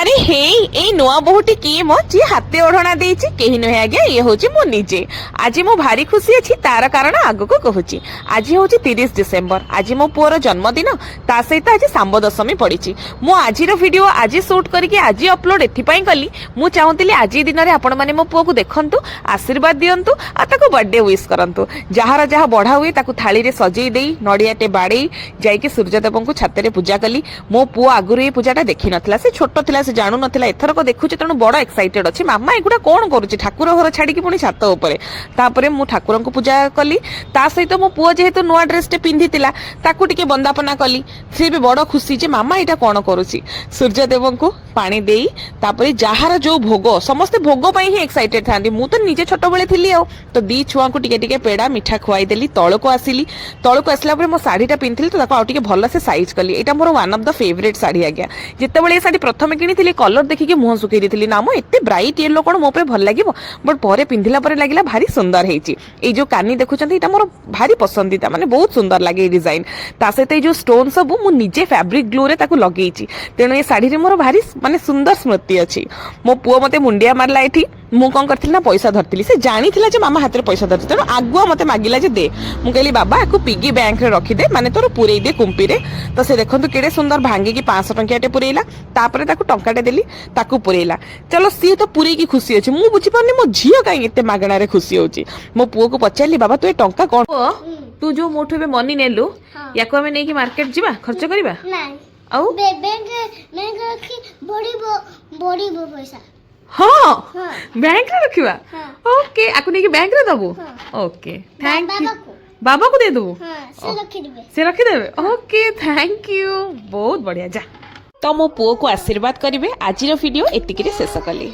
আরে হেই এই নূয়া বহুটি কিଏ মো जी हाथे ओढ़ना देछि केही नहे आज्ञा ये होछि मो निजे। आज मो भारी खुशी अछि तार कारण आगको कहूछि। आज होछि 30 डिसेंबर आज मो पुअर जन्मदिन ता सहित आज सांब दशमी पड़िछि। मो आजिर वीडियो आज शूट करके आज अपलोड एथि पई कली मु चाहुतिली आज दिन रे आपण माने मो पुओ को देखंतु आशीर्वाद दियंतु आ ताको बर्थडे विश करंतु। जहार जहा बढ़ा हुए ताको थाली रे सजेई देई नडियाटे बाड़े जाईके सूर्यदेव को छाते रे पूजा कली। मो पुओ आगुरी पूजाटा देखि नथला से छोटो थिला से जानू नथिला एथरक देखुछि तेणु बड़ एक्साइटेड अछि। मामा एगुडा कोन करूछि ठाकुर घर छाड़ी कि पुणी छात ऊपर तापरे मु ठाकुर को पूजा कली ता सहित मो पुओ जेहेतु नुआ ड्रेस टे पिंधितिला ताकू टिके बंदापना कली से भी बड़ खुशी जे मामा एटा कोन करूछि। सूर्यदेव को पानी देई तापरे जहार जो भोग समस्त भोग पई ही एक्साइटेड थांदी। मु तो निजे छोट बेले थिली आ तो दी छुआ को टिके टिके पेड़ा मिठा खुआई देली। तळको आसिली तळको आसला परे मो साड़ीटा पिंधिली तो ताको आ टिके भल से साइज कली। एटा more one of the favourite sari आज्ञा। जेतेबेले ए साड़ी प्रथम किनिथिली कलर देखिके मुह सुखै देथिली ना मो एते ब्राइट येलो कोन मो पे भल लागिवो बट परे पिंधिला परे लागिला भारी सुंदर हेची। ए जो कानी देखुचंती एटा मोर भारी पसंदीता माने बहुत सुंदर लागे ए डिजाइन। ता सहित ए जो स्टोन सब मु निजे फैब्रिक ग्लू रे ताको लगेइची तेणु ए साड़ी रे मोर भारी माने सुंदर स्मृति अछि। मो पुओ मते मुंडिया मारला एठी मु कौन करथिली ना पैसा धरथिली से जानिथिला जे मामा हाथ रे पैसा धरथि तेणु आगुआ मते मागिला जे दे मु कहली बाबा आकु पिगी बैंक रे रखी दे माने तोर पुरेई दे कुंपी रे। तो से देखंतु केडे सुंदर भांगी की 500 टंकियाटे पुरेइला तापरे ताकु टंकाटे देली ताकु पुरेइला। चलो सी तो पुरेई की खुशी अछि मु बुझी पानी मो झियो काई एते मागणा रे खुशी होची। मो पुओ को पचारली बाबा तू ए टंका कोन तू जो मोठो बे मनी नेलु याको हमें नै की मार्केट जीवा खर्च करबा नहीं आउ बैंक रखी बड़ी पैसा हाँ बैंक रे रखिबा ओके आकु नै की बैंक रे दबो ओके थैंक यू बाबा को दे दबो से रखी देबे ओके थैंक यू बहुत बढ़िया जा। तो मो पुओ को आशीर्वाद करिवे। आजिर वीडियो एतिकी रे शेष कली।